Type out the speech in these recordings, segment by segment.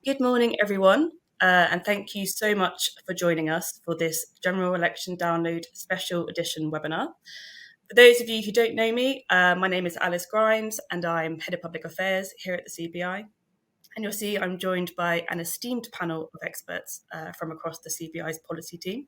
Good morning, everyone, and thank you so much for joining us for this General Election Download Special Edition webinar. For those of you who don't know me, my name is Alice Grimes, and I'm Head of Public Affairs here at the CBI. And you'll see I'm joined by an esteemed panel of experts from across the CBI's policy team.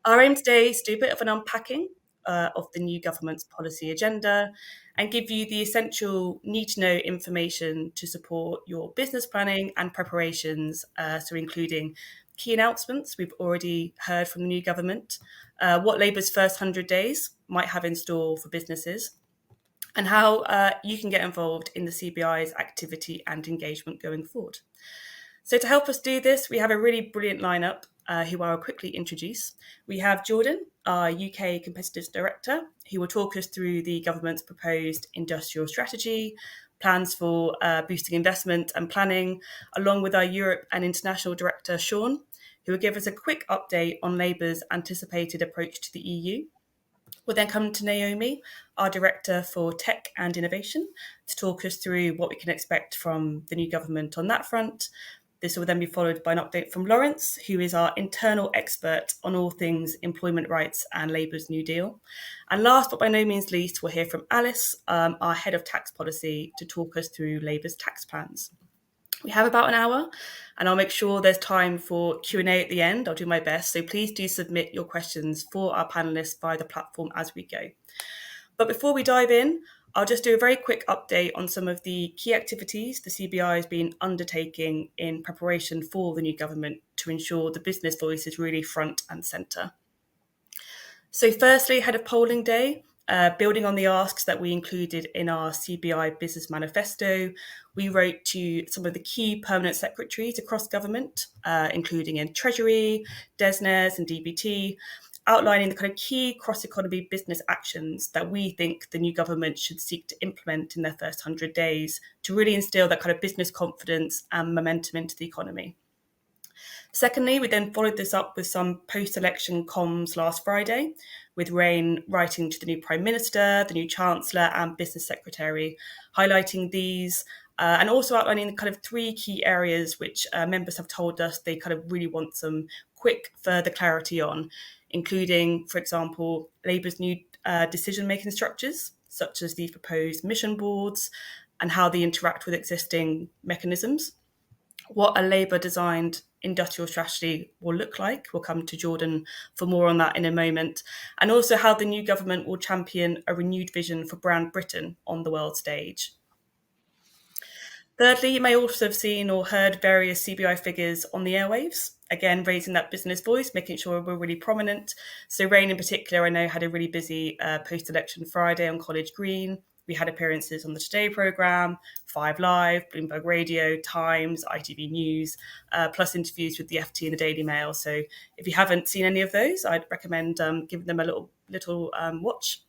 Our aim today is to do a bit of an unpacking of the new government's policy agenda and give you the essential need-to-know information to support your business planning and preparations, so including key announcements we've already heard from the new government, what Labour's first 100 days might have in store for businesses, and how you can get involved in the CBI's activity and engagement going forward. So to help us do this, we have a really brilliant lineup who I will quickly introduce. We have Jordan, our UK Competitiveness Director, who will talk us through the government's proposed industrial strategy, plans for boosting investment and planning, along with our Europe and International Director, Sean, who will give us a quick update on Labour's anticipated approach to the EU. We'll then come to Naomi, our Director for Tech and Innovation, to talk us through what we can expect from the new government on that front. This will then be followed by an update from Laurence, who is our internal expert on all things employment rights and Labour's New Deal. And last but by no means least, we'll hear from Alice, our Head of Tax Policy, to talk us through Labour's tax plans. We have about an hour, and I'll make sure there's time for Q&A at the end. I'll do my best, so please do submit your questions for our panellists via the platform as we go. But before we dive in, I'll just do a very quick update on some of the key activities the CBI has been undertaking in preparation for the new government to ensure the business voice is really front and centre. So firstly, ahead of polling day, building on the asks that we included in our CBI Business Manifesto, we wrote to some of the key permanent secretaries across government, including in Treasury, DESNES and DBT, outlining the kind of key cross-economy business actions that we think the new government should seek to implement in their first 100 days to really instill that kind of business confidence and momentum into the economy. Secondly, we then followed this up with some post-election comms last Friday, with Rain writing to the new Prime Minister, the new Chancellor and Business Secretary, highlighting these and also outlining the kind of three key areas which members have told us they kind of really want some quick further clarity on, including, for example, Labour's new decision-making structures, such as the proposed mission boards and how they interact with existing mechanisms, what a Labour-designed industrial strategy will look like. We'll come to Jordan for more on that in a moment, and also how the new government will champion a renewed vision for brand Britain on the world stage. Thirdly, you may also have seen or heard various CBI figures on the airwaves, again, raising that business voice, making sure we're really prominent. So Rain in particular, I know, had a really busy post-election Friday on College Green. We had appearances on the Today programme, 5 Live, Bloomberg Radio, Times, ITV News, plus interviews with the FT and the Daily Mail. So if you haven't seen any of those, I'd recommend giving them a little watch.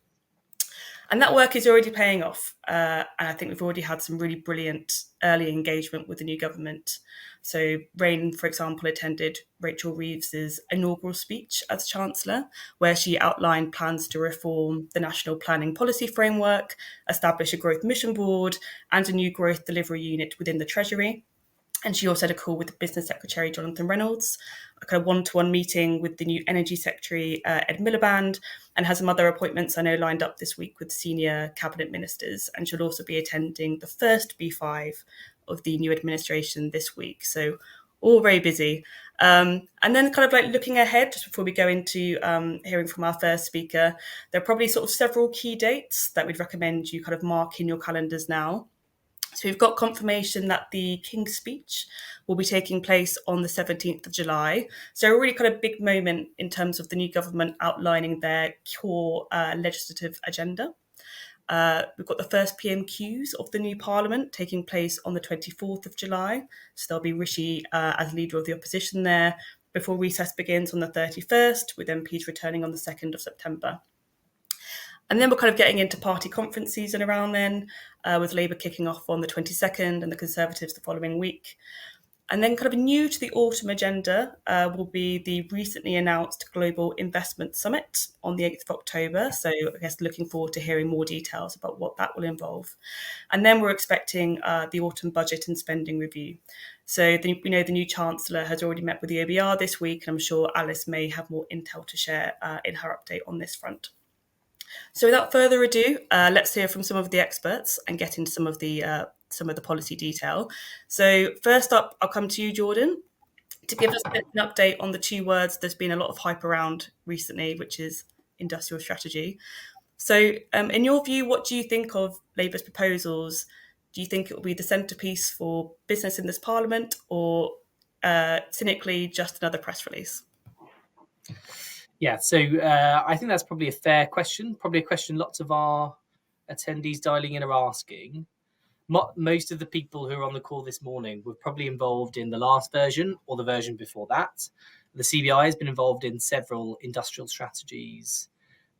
And that work is already paying off. And I think we've already had some really brilliant early engagement with the new government. So Rain, for example, attended Rachel Reeves's inaugural speech as Chancellor, where she outlined plans to reform the National Planning Policy Framework, establish a growth mission board and a new growth delivery unit within the Treasury. And she also had a call with the Business Secretary, Jonathan Reynolds, a kind of one-to-one meeting with the new Energy Secretary, Ed Miliband, and has some other appointments I know lined up this week with senior cabinet ministers. And she'll also be attending the first B5 of the new administration this week. So all very busy. And then kind of like looking ahead, just before we go into hearing from our first speaker, there are probably sort of several key dates that we'd recommend you kind of mark in your calendars now. So we've got confirmation that the King's Speech will be taking place on the 17th of July. So a really kind of big moment in terms of the new government outlining their core legislative agenda. We've got the first PMQs of the new Parliament taking place on the 24th of July. So there'll be Rishi as leader of the opposition there before recess begins on the 31st, with MPs returning on the 2nd of September. And then we're kind of getting into party conference season around then, with Labour kicking off on the 22nd and the Conservatives the following week. And then kind of new to the autumn agenda will be the recently announced Global Investment Summit on the 8th of October. So I guess looking forward to hearing more details about what that will involve. And then we're expecting the autumn budget and spending review. So we know the new Chancellor has already met with the OBR this week, and I'm sure Alice may have more intel to share in her update on this front. So without further ado, let's hear from some of the experts and get into some of the policy detail. So first up, I'll come to you, Jordan, to give us an update on the two words there's been a lot of hype around recently, which is industrial strategy. So in your view, what do you think of Labour's proposals? Do you think it will be the centrepiece for business in this parliament, or cynically just another press release? Yeah, so I think that's probably a fair question, probably a question lots of our attendees dialing in are asking. Most of the people who are on the call this morning were probably involved in the last version or the version before that. The CBI has been involved in several industrial strategies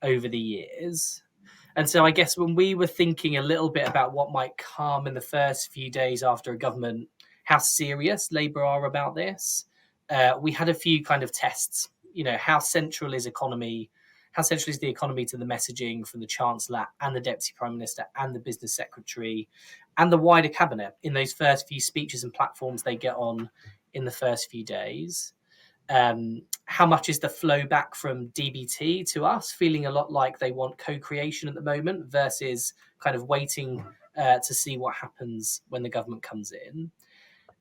over the years. And so I guess when we were thinking a little bit about what might come in the first few days after a government, how serious Labour are about this, we had a few kind of tests. You know, how central is the economy to the messaging from the Chancellor and the Deputy Prime Minister and the Business Secretary and the wider Cabinet in those first few speeches and platforms they get on in the first few days? How much is the flow back from DBT to us, feeling a lot like they want co-creation at the moment versus kind of waiting to see what happens when the government comes in?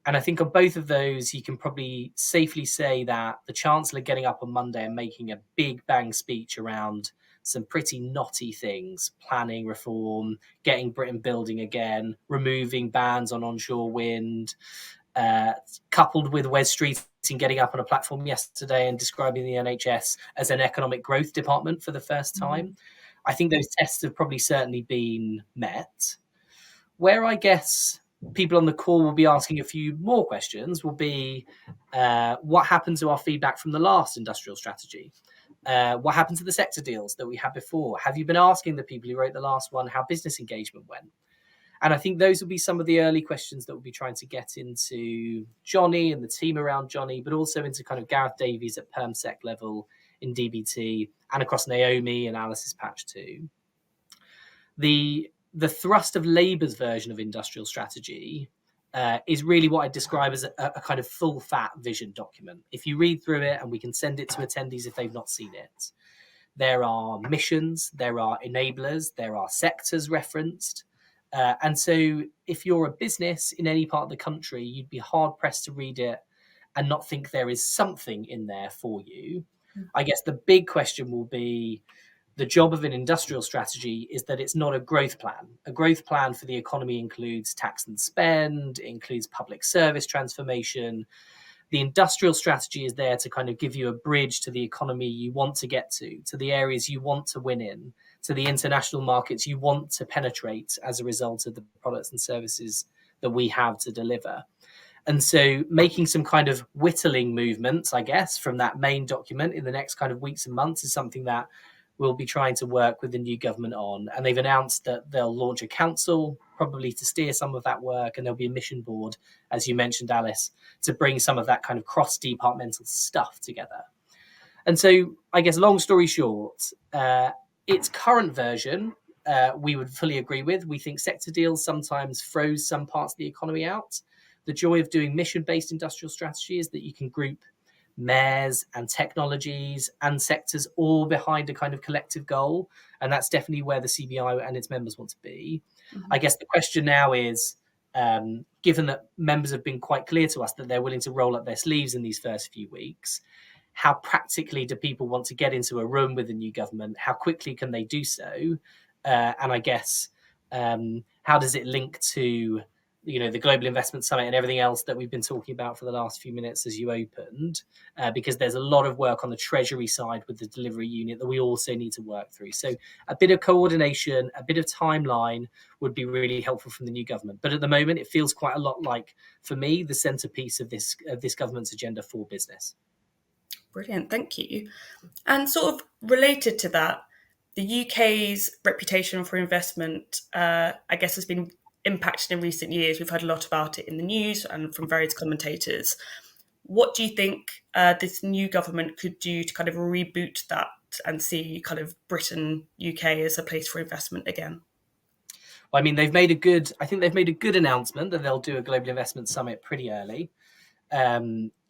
And I think on both of those, you can probably safely say that the Chancellor getting up on Monday and making a big bang speech around some pretty knotty things, planning reform, getting Britain building again, removing bans on onshore wind, coupled with Wes Streeting getting up on a platform yesterday and describing the NHS as an economic growth department for the first time. I think those tests have probably certainly been met. Where I guess people on the call will be asking a few more questions will be what happened to our feedback from the last industrial strategy? What happened to the sector deals that we had before? Have you been asking the people who wrote the last one how business engagement went? And I think those will be some of the early questions that we'll be trying to get into Johnny and the team around Johnny, but also into kind of Gareth Davies at PermSec level in DBT and across Naomi and Alice's patch too. The thrust of Labour's version of industrial strategy is really what I describe as a kind of full fat vision document. If you read through it, and we can send it to attendees if they've not seen it, there are missions, there are enablers, there are sectors referenced. And so if you're a business in any part of the country, you'd be hard pressed to read it and not think there is something in there for you. I guess the big question will be, the job of an industrial strategy is that it's not a growth plan. A growth plan for the economy includes tax and spend, includes public service transformation. The industrial strategy is there to kind of give you a bridge to the economy you want to get to the areas you want to win in, to the international markets you want to penetrate as a result of the products and services that we have to deliver. And so making some kind of whittling movements, I guess, from that main document in the next kind of weeks and months is something that we'll be trying to work with the new government on. And they've announced that they'll launch a council, probably to steer some of that work. And there'll be a mission board, as you mentioned, Alice, to bring some of that kind of cross-departmental stuff together. And so I guess long story short, its current version, we would fully agree with. We think sector deals sometimes froze some parts of the economy out. The joy of doing mission-based industrial strategy is that you can group mayors and technologies and sectors all behind a kind of collective goal. And that's definitely where the CBI and its members want to be. I guess the question now is, given that members have been quite clear to us that they're willing to roll up their sleeves in these first few weeks, how practically do people want to get into a room with the new government? How quickly can they do so? And I guess, how does it link to the Global Investment Summit and everything else that we've been talking about for the last few minutes as you opened, because there's a lot of work on the Treasury side with the delivery unit that we also need to work through. So a bit of coordination, a bit of timeline would be really helpful from the new government. But at the moment, it feels quite a lot like, for me, the centrepiece of this government's agenda for business. Brilliant, thank you. And sort of related to that, the UK's reputation for investment, I guess, has been impacted in recent years. We've heard a lot about it in the news and from various commentators. What do you think this new government could do to kind of reboot that and see kind of Britain, UK as a place for investment again? Well, I mean, they've made a good announcement that they'll do a global investment summit pretty early.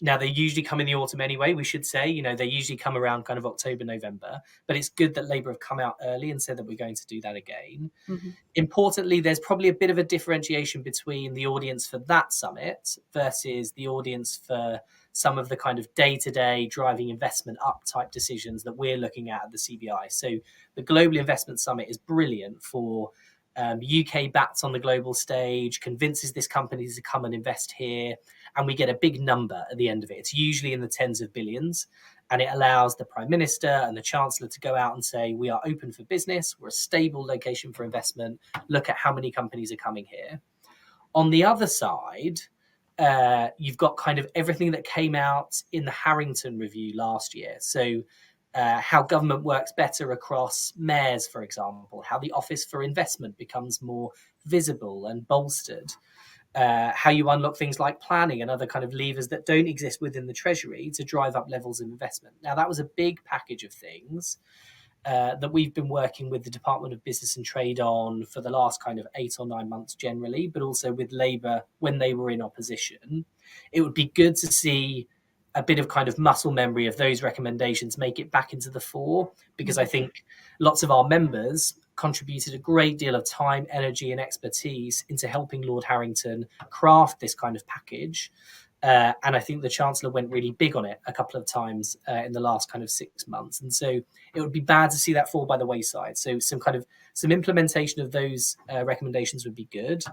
Now they usually come in the autumn anyway, we should say, they usually come around kind of October, November, but it's good that Labour have come out early and said that we're going to do that again. Mm-hmm. Importantly, there's probably a bit of a differentiation between the audience for that summit versus the audience for some of the kind of day-to-day driving investment up type decisions that we're looking at the CBI. So the Global Investment Summit is brilliant for UK bats on the global stage, convinces this company to come and invest here, and we get a big number at the end of it. It's usually in the tens of billions, and it allows the Prime Minister and the Chancellor to go out and say, we are open for business, we're a stable location for investment, look at how many companies are coming here. On the other side, you've got kind of everything that came out in the Harrington review last year. So how government works better across mayors, for example, how the Office for Investment becomes more visible and bolstered, how you unlock things like planning and other kind of levers that don't exist within the Treasury to drive up levels of investment. Now, that was a big package of things that we've been working with the Department of Business and Trade on for the last kind of 8 or 9 months generally, but also with Labour when they were in opposition. It would be good to see a bit of kind of muscle memory of those recommendations make it back into the fore, because I think lots of our members contributed a great deal of time, energy, and expertise into helping Lord Harrington craft this kind of package. And I think the Chancellor went really big on it a couple of times in the last kind of 6 months. And so it would be bad to see that fall by the wayside. So some implementation of those recommendations would be good.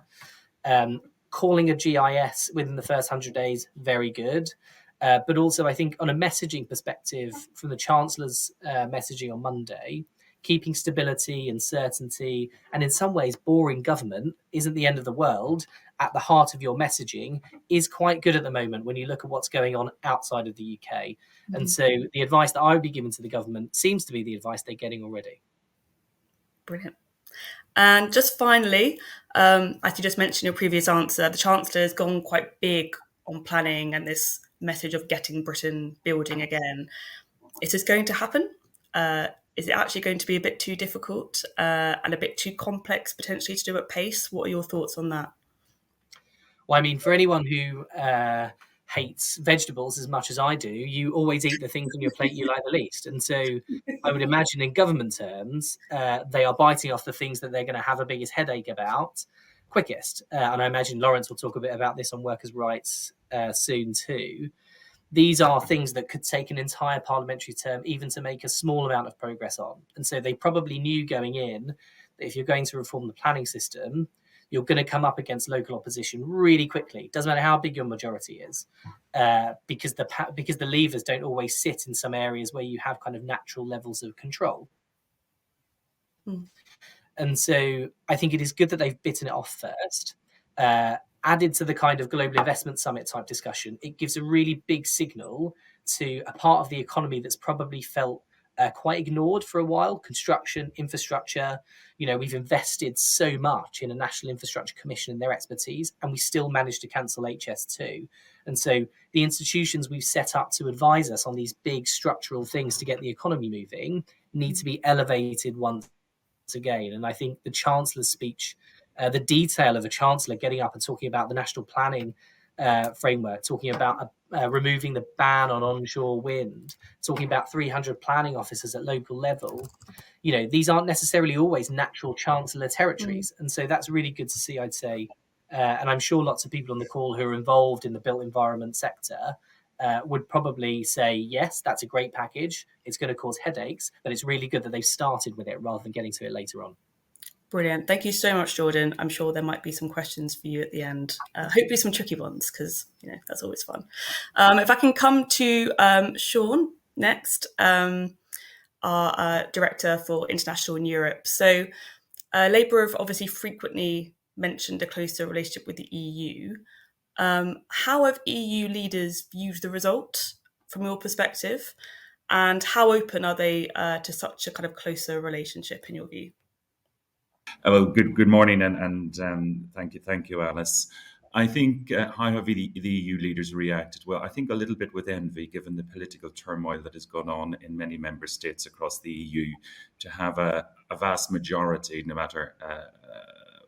Calling a GIS within the first 100 days, very good. But also, I think on a messaging perspective, from the Chancellor's messaging on Monday, keeping stability and certainty, and in some ways, boring government isn't the end of the world at the heart of your messaging is quite good at the moment when you look at what's going on outside of the UK. Mm-hmm. And so the advice that I would be giving to the government seems to be the advice they're getting already. Brilliant. And just finally, as you just mentioned in your previous answer, the Chancellor has gone quite big on planning and this message of getting Britain building again. Is this going to happen? Is it actually going to be a bit too difficult and a bit too complex potentially to do at pace? What are your thoughts on that? Well, I mean, for anyone who hates vegetables as much as I do, you always eat the things on your plate you like the least. And so I would imagine in government terms, they are biting off the things that they're going to have a biggest headache about quickest. And I imagine Laurence will talk a bit about this on workers' rights soon too. These are things that could take an entire parliamentary term even to make a small amount of progress on. And so they probably knew going in that if you're going to reform the planning system, you're going to come up against local opposition really quickly. Doesn't matter how big your majority is, because the levers don't always sit in some areas where you have kind of natural levels of control. Mm. And so I think it is good that they've bitten it off first. Added to the kind of global investment summit type discussion, it gives a really big signal to a part of the economy that's probably felt quite ignored for a while. Construction, infrastructure. We've invested so much in a National Infrastructure Commission and their expertise, and we still managed to cancel HS2. And so the institutions we've set up to advise us on these big structural things to get the economy moving need to be elevated once again. And I think the Chancellor's speech, the detail of a Chancellor getting up and talking about the national planning framework, talking about removing the ban on onshore wind, talking about 300 planning officers at local level. These aren't necessarily always natural Chancellor territories. And so that's really good to see, I'd say. And I'm sure lots of people on the call who are involved in the built environment sector would probably say, yes, that's a great package. It's going to cause headaches, but it's really good that they've started with it rather than getting to it later on. Brilliant. Thank you so much, Jordan. I'm sure there might be some questions for you at the end. Hopefully some tricky ones, because that's always fun. If I can come to Sean next, our Director for International and Europe. So Labour have obviously frequently mentioned a closer relationship with the EU. How have EU leaders viewed the result from your perspective? And how open are they to such a kind of closer relationship in your view? Well, good morning, and thank you, Alice. I think how have the EU leaders reacted? Well, I think a little bit with envy, given the political turmoil that has gone on in many member states across the EU, to have a vast majority, no matter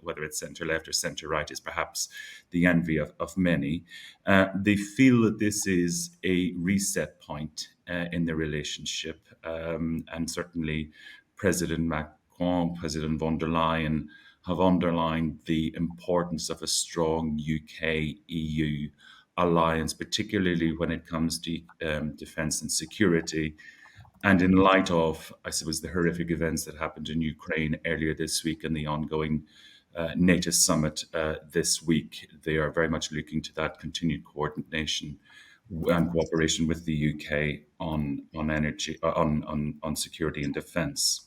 whether it's centre left or centre right, is perhaps the envy of many. They feel that this is a reset point in the relationship, and certainly President Macron, President von der Leyen have underlined the importance of a strong UK-EU alliance, particularly when it comes to defence and security. And in light of, I suppose, the horrific events that happened in Ukraine earlier this week and the ongoing NATO summit this week, they are very much looking to that continued coordination and cooperation with the UK on energy, on security and defence.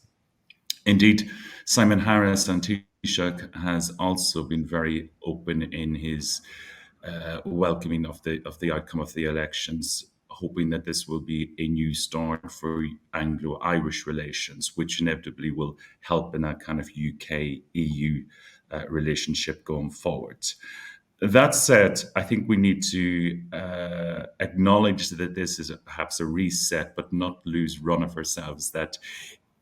Indeed, Simon Harris and Taoiseach has also been very open in his welcoming of the outcome of the elections, hoping that this will be a new start for Anglo-Irish relations, which inevitably will help in that kind of UK-EU relationship going forward. That said, I think we need to acknowledge that this is perhaps a reset, but not lose run of ourselves, that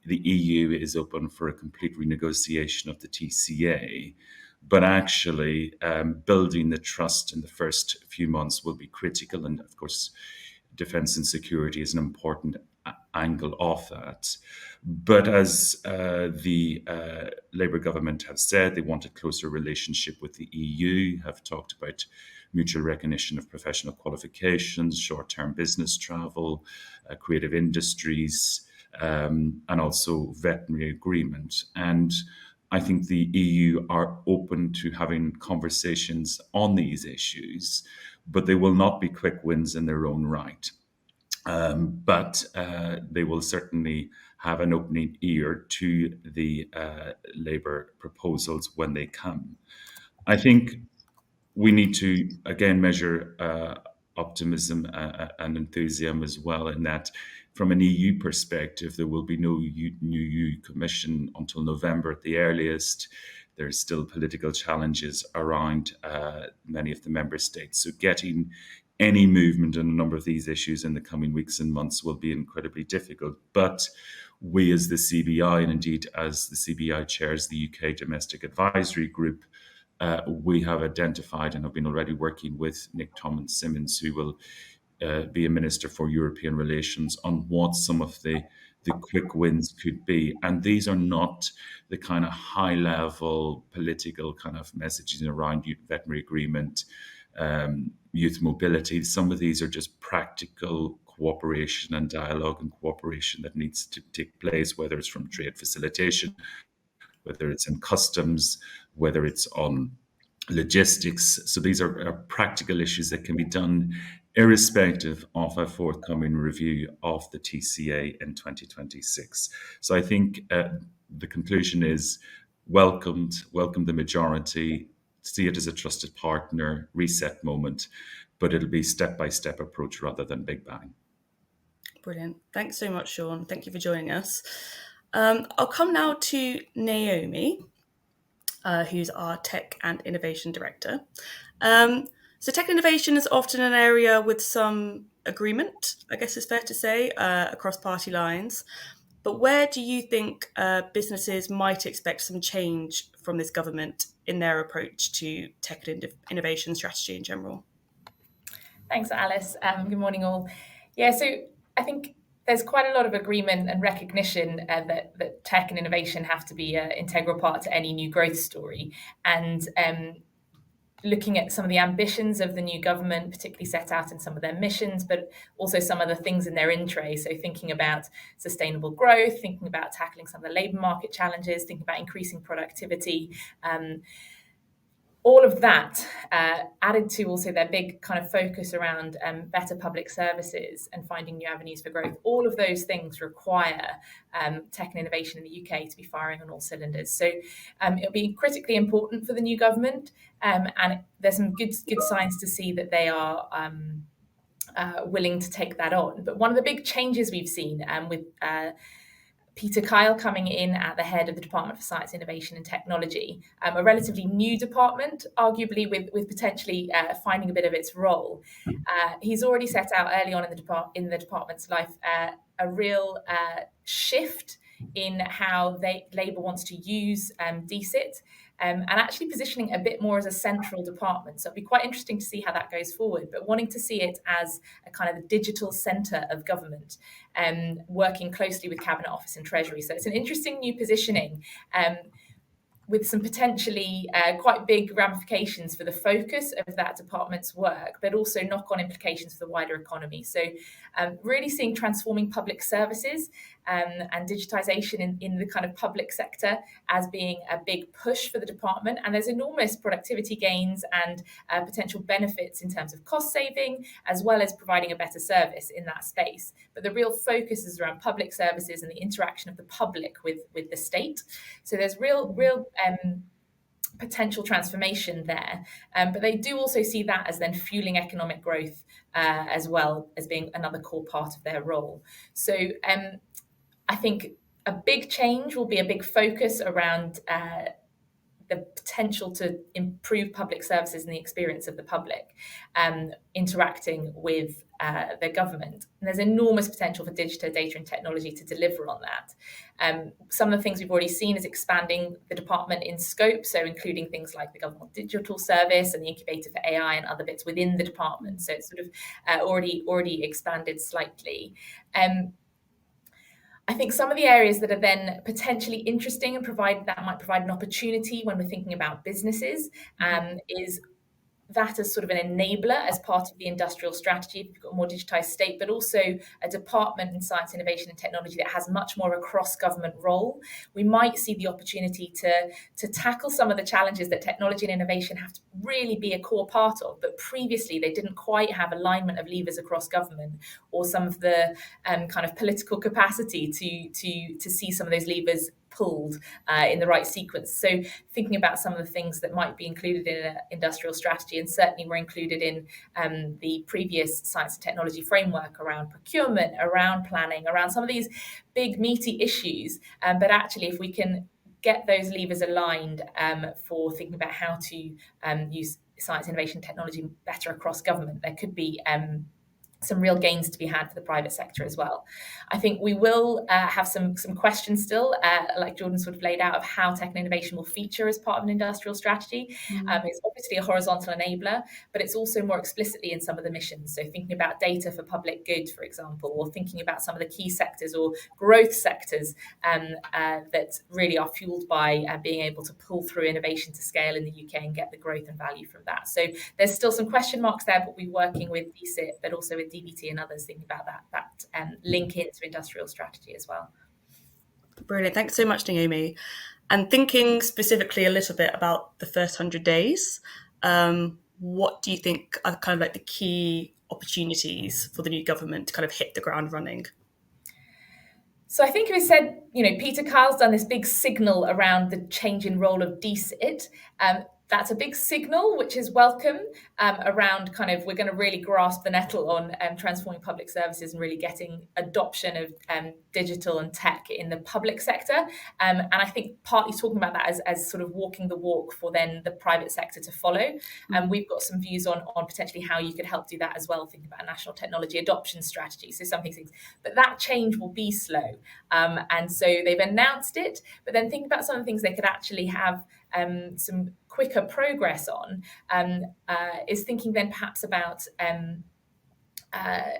the EU is open for a complete renegotiation of the TCA, but actually building the trust in the first few months will be critical. And of course, defence and security is an important angle of that. But as the Labour government have said, they want a closer relationship with the EU, have talked about mutual recognition of professional qualifications, short-term business travel, creative industries, and also veterinary agreement. And I think the EU are open to having conversations on these issues, but they will not be quick wins in their own right. But they will certainly have an opening ear to the Labour proposals when they come. I think we need to, again, measure optimism and enthusiasm as well, in that from an EU perspective, there will be no new EU Commission until November at the earliest. There's still political challenges around many of the member states. So getting any movement on a number of these issues in the coming weeks and months will be incredibly difficult. But we as the CBI, and indeed as the CBI chairs the UK Domestic Advisory Group, we have identified and have been already working with Nick Simmons, who will be a Minister for European Relations, on what some of the quick wins could be. And these are not the kind of high-level political kind of messages around veterinary agreement, youth mobility. Some of these are just practical cooperation and dialogue and cooperation that needs to take place, whether it's from trade facilitation, whether it's in customs, whether it's on logistics. So these are practical issues that can be done irrespective of a forthcoming review of the TCA in 2026. So I think the conclusion is welcome the majority, see it as a trusted partner, reset moment, but it'll be step-by-step approach rather than big bang. Brilliant. Thanks so much, Sean. Thank you for joining us. I'll come now to Naomi, who's our Tech and Innovation Director. So tech and innovation is often an area with some agreement, I guess it's fair to say, across party lines. But where do you think businesses might expect some change from this government in their approach to tech and innovation strategy in general? Thanks, Alice. Good morning, all. Yeah, so I think there's quite a lot of agreement and recognition that tech and innovation have to be an integral part to any new growth story. And looking at some of the ambitions of the new government, particularly set out in some of their missions, but also some of the things in their in tray. So thinking about sustainable growth, thinking about tackling some of the labour market challenges, thinking about increasing productivity, all of that added to also their big kind of focus around better public services and finding new avenues for growth. All of those things require tech and innovation in the UK to be firing on all cylinders. So it'll be critically important for the new government, and there's some good signs to see that they are willing to take that on. But one of the big changes we've seen with Peter Kyle coming in at the head of the Department for Science, Innovation and Technology, a relatively new department, arguably with potentially finding a bit of its role. He's already set out early on in the department's life a real shift in how Labour wants to use DSIT, and actually positioning a bit more as a central department. So it'll be quite interesting to see how that goes forward, but wanting to see it as a kind of a digital centre of government, working closely with Cabinet Office and Treasury. So it's an interesting new positioning, with some potentially quite big ramifications for the focus of that department's work, but also knock-on implications for the wider economy. So really seeing transforming public services and digitisation in the kind of public sector as being a big push for the department. And there's enormous productivity gains and potential benefits in terms of cost saving, as well as providing a better service in that space. But the real focus is around public services and the interaction of the public with the state. So there's real potential transformation there, but they do also see that as then fueling economic growth as well as being another core part of their role. So I think a big change will be a big focus around the potential to improve public services and the experience of the public interacting with the government. And there's enormous potential for digital data and technology to deliver on that. Some of the things we've already seen is expanding the department in scope, so including things like the Government Digital Service and the Incubator for AI and other bits within the department. So it's sort of already expanded slightly. I think some of the areas that are then potentially interesting and might provide an opportunity when we're thinking about businesses is that as sort of an enabler as part of the industrial strategy. We've got a more digitised state, but also a department in science, innovation and technology that has much more a cross-government role. We might see the opportunity to tackle some of the challenges that technology and innovation have to really be a core part of, but previously they didn't quite have alignment of levers across government or some of the kind of political capacity to see some of those levers pulled in the right sequence. So thinking about some of the things that might be included in an industrial strategy, and certainly were included in the previous science and technology framework around procurement, around planning, around some of these big meaty issues. But actually, if we can get those levers aligned for thinking about how to use science, innovation, technology better across government, there could be some real gains to be had for the private sector as well. I think we will have some questions still, like Jordan sort of laid out, of how tech and innovation will feature as part of an industrial strategy. It's obviously a horizontal enabler, but it's also more explicitly in some of the missions. So thinking about data for public good, for example, or thinking about some of the key sectors or growth sectors that really are fueled by being able to pull through innovation to scale in the UK and get the growth and value from that. So there's still some question marks there, but we're working with DSIT, but also with DBT and others, thinking about that link into industrial strategy as well. Brilliant. Thanks so much, Naomi. And thinking specifically a little bit about the first 100 days, what do you think are kind of like the key opportunities for the new government to kind of hit the ground running? So I think we said, Peter Kyle's done this big signal around the change in role of DSIT. That's a big signal, which is welcome, around kind of we're going to really grasp the nettle on transforming public services and really getting adoption of digital and tech in the public sector. And I think partly talking about that as sort of walking the walk for then the private sector to follow. We've got some views on potentially how you could help do that as well, thinking about a national technology adoption strategy. So some things, but that change will be slow. And so they've announced it, but then think about some of the things they could actually have some quicker progress on, is thinking then perhaps about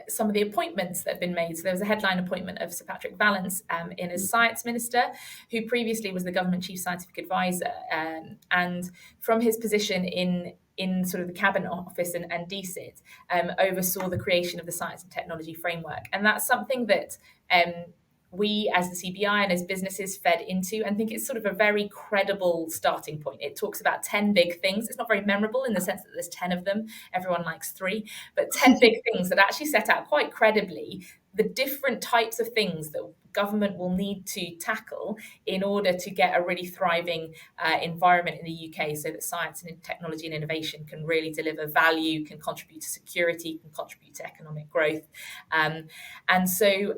some of the appointments that have been made. So there was a headline appointment of Sir Patrick Vallance in as Science Minister, who previously was the Government Chief Scientific Advisor, and from his position in sort of the Cabinet Office and DSIT, oversaw the creation of the Science and Technology Framework. And that's something that we as the CBI and as businesses fed into, and think it's sort of a very credible starting point. It talks about 10 big things. It's not very memorable in the sense that there's 10 of them. Everyone likes 3, but 10 big things that actually set out quite credibly the different types of things that government will need to tackle in order to get a really thriving environment in the UK, so that science and technology and innovation can really deliver value, can contribute to security, can contribute to economic growth. And so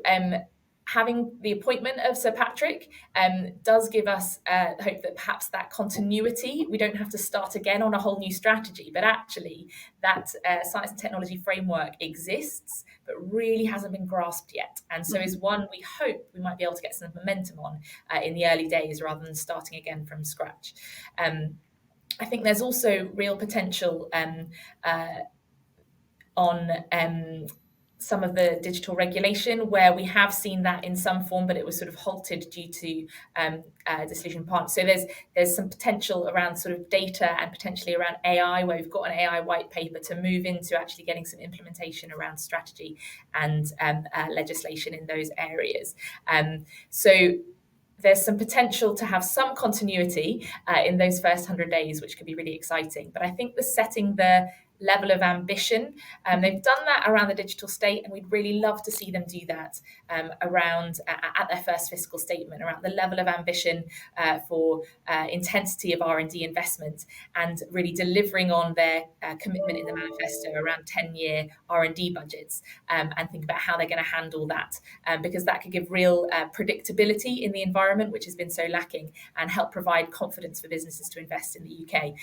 having the appointment of Sir Patrick does give us hope that perhaps that continuity, we don't have to start again on a whole new strategy, but actually that science and technology framework exists, but really hasn't been grasped yet. And so is one we hope we might be able to get some momentum on in the early days rather than starting again from scratch. I think there's also real potential on some of the digital regulation where we have seen that in some form, but it was sort of halted due to disillusioned partners. So there's some potential around sort of data and potentially around AI, where we've got an AI white paper to move into actually getting some implementation around strategy and legislation in those areas. So there's some potential to have some continuity in those first 100 days, which could be really exciting. But I think the setting the level of ambition, they've done that around the digital state, and we'd really love to see them do that around at their first fiscal statement, around the level of ambition for intensity of R&D investment, and really delivering on their commitment in the manifesto around 10-year R&D budgets, and think about how they're going to handle that, because that could give real predictability in the environment, which has been so lacking, and help provide confidence for businesses to invest in the UK,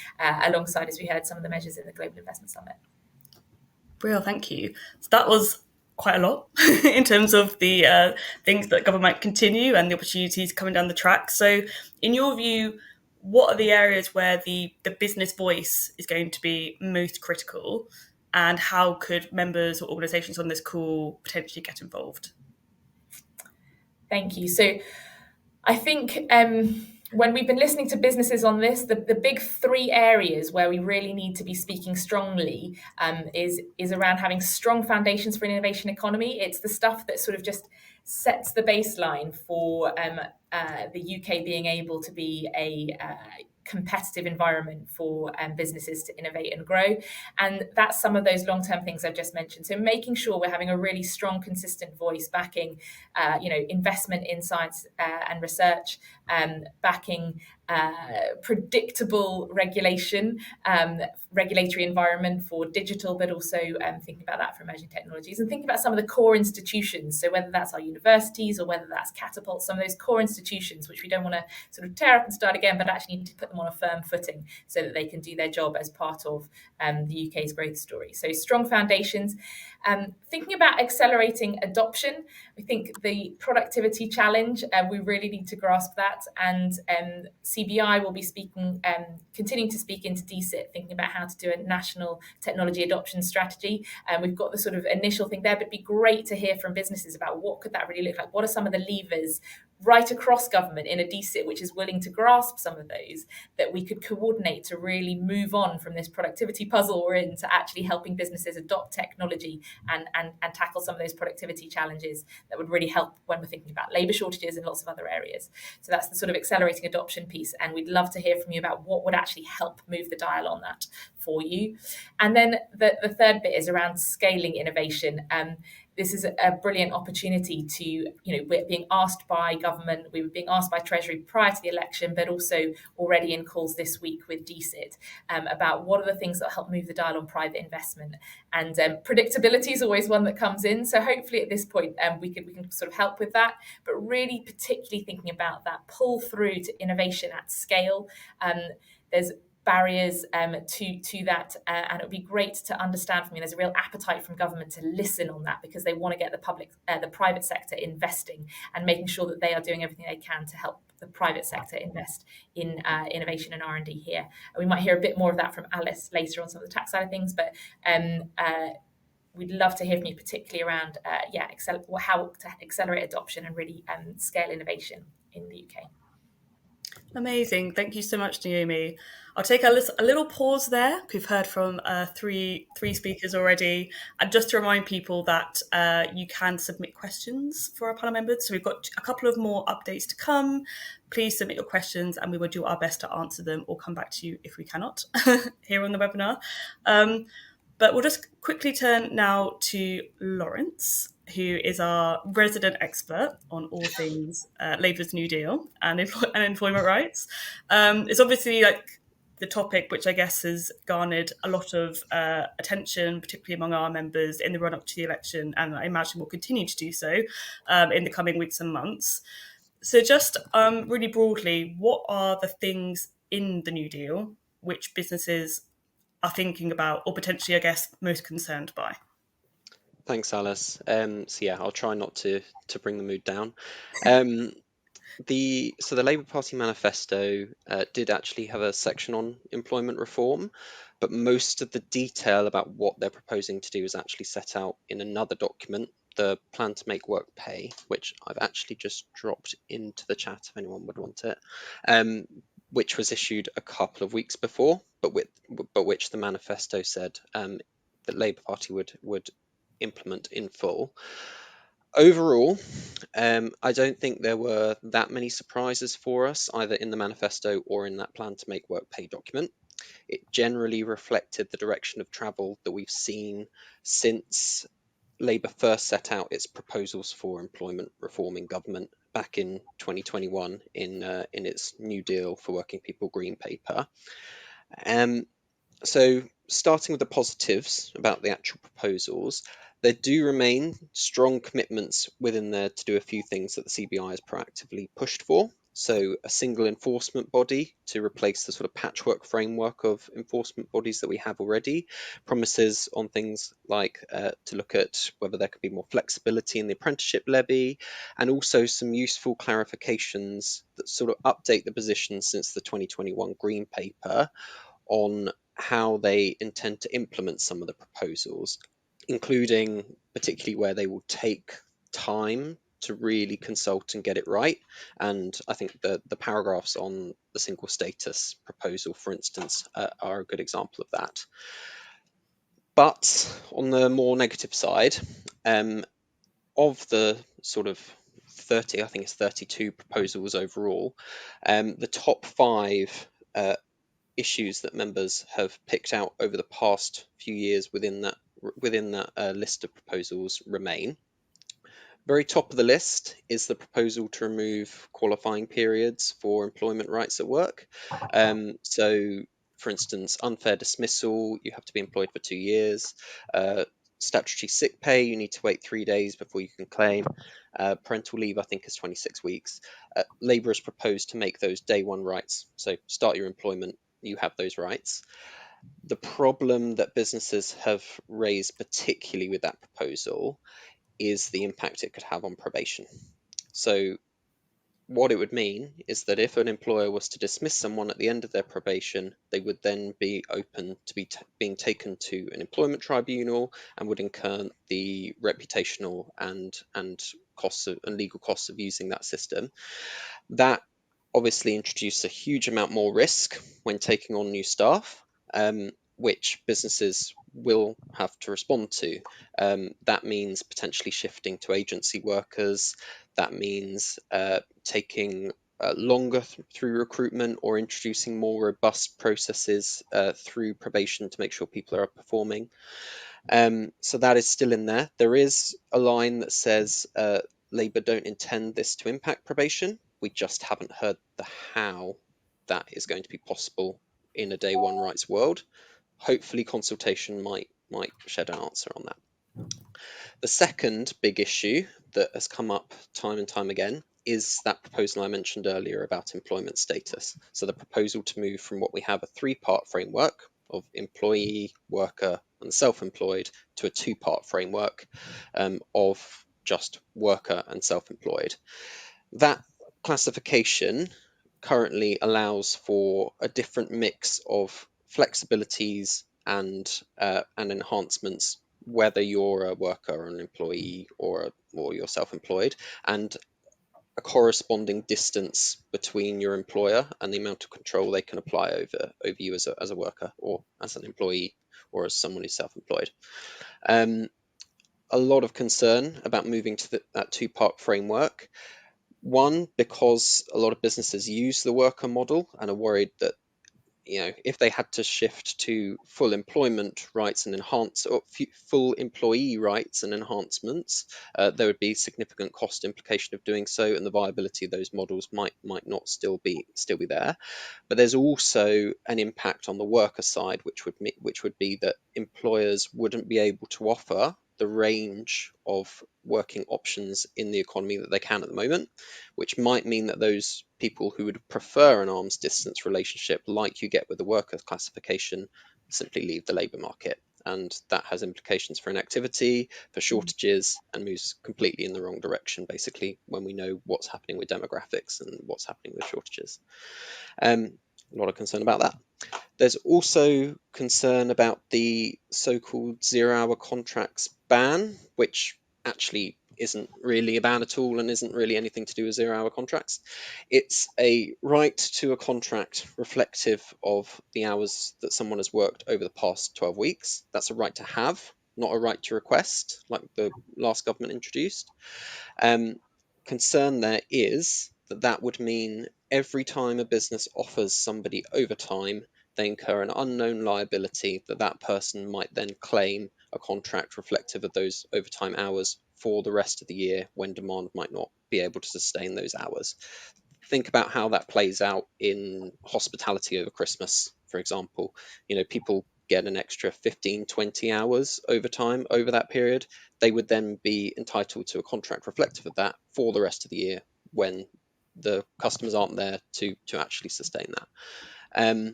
alongside, as we heard, some of the measures in the Global Investment Summit. Brill, thank you. So that was quite a lot in terms of the things that government continue and the opportunities coming down the track. So in your view, what are the areas where the business voice is going to be most critical, and how could members or organisations on this call potentially get involved? Thank you. So I think when we've been listening to businesses on this, the big three areas where we really need to be speaking strongly is around having strong foundations for an innovation economy. It's the stuff that sort of just sets the baseline for the UK being able to be a competitive environment for businesses to innovate and grow. And that's some of those long-term things I've just mentioned. So making sure we're having a really strong, consistent voice backing, investment in science and research, backing predictable regulatory environment for digital, but also thinking about that for emerging technologies, and thinking about some of the core institutions. So whether that's our universities or whether that's Catapult, some of those core institutions, which we don't want to sort of tear up and start again, but actually need to put them on a firm footing so that they can do their job as part of the UK's growth story. So strong foundations. Thinking about accelerating adoption, we think the productivity challenge, we really need to grasp that, and CBI will be continuing to speak into DCIT, thinking about how to do a national technology adoption strategy. We've got the sort of initial thing there, but it'd be great to hear from businesses about what could that really look like. What are some of the levers right across government in a DCIT which is willing to grasp some of those, that we could coordinate to really move on from this productivity puzzle we're in to actually helping businesses adopt technology and tackle some of those productivity challenges that would really help when we're thinking about labour shortages and lots of other areas. So that's the sort of accelerating adoption piece, and we'd love to hear from you about what would actually help move the dial on that for you. And then the third bit is around scaling innovation. This is a brilliant opportunity to, we're being asked by government, we were being asked by Treasury prior to the election, but also already in calls this week with DCIT, about what are the things that help move the dial on private investment. And predictability is always one that comes in. So hopefully at this point, we can sort of help with that, but really particularly thinking about that pull through to innovation at scale. There's barriers to that, and it would be great to understand from you. There's a real appetite from government to listen on that, because they want to get the private sector investing and making sure that they are doing everything they can to help the private sector invest in innovation and R&D here. And we might hear a bit more of that from Alice later on some of the tax side of things, but we'd love to hear from you, particularly around how to accelerate adoption and really scale innovation in the UK. Amazing. Thank you so much, Naomi. I'll take a little pause there. We've heard from three speakers already. And just to remind people that you can submit questions for our panel members. So we've got a couple of more updates to come. Please submit your questions and we will do our best to answer them or come back to you if we cannot here on the webinar. But we'll just quickly turn now to Laurence, who is our resident expert on all things Labour's New Deal and employment rights. It's obviously the topic, which I guess has garnered a lot of attention, particularly among our members in the run-up to the election, and I imagine will continue to do so in the coming weeks and months. So just really broadly, what are the things in the New Deal which businesses are thinking about, or potentially, I guess, most concerned by? Thanks, Alice. So yeah, I'll try not to bring the mood down. The Labour Party manifesto did actually have a section on employment reform, but most of the detail about what they're proposing to do is actually set out in another document, the Plan to Make Work Pay, which I've actually just dropped into the chat if anyone would want it, which was issued a couple of weeks before, but which the manifesto said that Labour Party would implement in full. Overall, I don't think there were that many surprises for us, either in the manifesto or in that Plan to Make Work Pay document. It generally reflected the direction of travel that we've seen since Labour first set out its proposals for employment reform in government back in 2021 in its New Deal for Working People Green Paper. So starting with the positives about the actual proposals, there do remain strong commitments within there to do a few things that the CBI has proactively pushed for. So a single enforcement body to replace the sort of patchwork framework of enforcement bodies that we have already. Promises on things like to look at whether there could be more flexibility in the apprenticeship levy, and also some useful clarifications that sort of update the position since the 2021 Green Paper on how they intend to implement some of the proposals, including particularly where they will take time to really consult and get it right. And I think the paragraphs on the single status proposal, for instance, are a good example of that. But on the more negative side, of the sort of 30, I think it's 32 proposals overall, the top 5 issues that members have picked out over the past few years within that list of proposals remain. Very top of the list is the proposal to remove qualifying periods for employment rights at work. So, for instance, unfair dismissal, you have to be employed for 2 years. Statutory sick pay, you need to wait 3 days before you can claim. Parental leave, I think, is 26 weeks. Labour has proposed to make those day one rights. So start your employment, you have those rights. The problem that businesses have raised, particularly with that proposal, is the impact it could have on probation. So what it would mean is that if an employer was to dismiss someone at the end of their probation, they would then be open to being taken to an employment tribunal and would incur the reputational and costs and legal costs of using that system. That obviously introduce a huge amount more risk when taking on new staff, which businesses will have to respond to. That means potentially shifting to agency workers. That means taking longer through recruitment or introducing more robust processes through probation to make sure people are performing. So that is still in there. There is a line that says Labour don't intend this to impact probation. We just haven't heard the how that is going to be possible in a day one rights world. Hopefully consultation might shed an answer on that. The second big issue that has come up time and time again is that proposal I mentioned earlier about employment status. So the proposal to move from what we have a 3-part framework of employee, worker and self-employed to a 2-part framework of just worker and self-employed. That classification currently allows for a different mix of flexibilities and enhancements, whether you're a worker or an employee or you're self-employed, and a corresponding distance between your employer and the amount of control they can apply over you as a worker or as an employee or as someone who's self-employed. A lot of concern about moving to that 2-part framework. One, because a lot of businesses use the worker model and are worried that if they had to shift to full employment rights and full employee rights and enhancements, there would be significant cost implication of doing so, and the viability of those models might not still be there. But there's also an impact on the worker side, which would be that employers wouldn't be able to offer the range of working options in the economy that they can at the moment, which might mean that those people who would prefer an arm's distance relationship, like you get with the worker classification, simply leave the labour market. And that has implications for inactivity, for shortages, and moves completely in the wrong direction, basically, when we know what's happening with demographics and what's happening with shortages. A lot of concern about that. There's also concern about the so-called zero-hour contracts ban, which actually isn't really a ban at all and isn't really anything to do with zero-hour contracts. It's a right to a contract reflective of the hours that someone has worked over the past 12 weeks. That's a right to have, not a right to request, like the last government introduced. Concern there is that would mean every time a business offers somebody overtime, they incur an unknown liability that person might then claim a contract reflective of those overtime hours for the rest of the year when demand might not be able to sustain those hours. Think about how that plays out in hospitality over Christmas, for example. People get an extra 15, 20 hours overtime over that period. They would then be entitled to a contract reflective of that for the rest of the year when the customers aren't there to actually sustain that.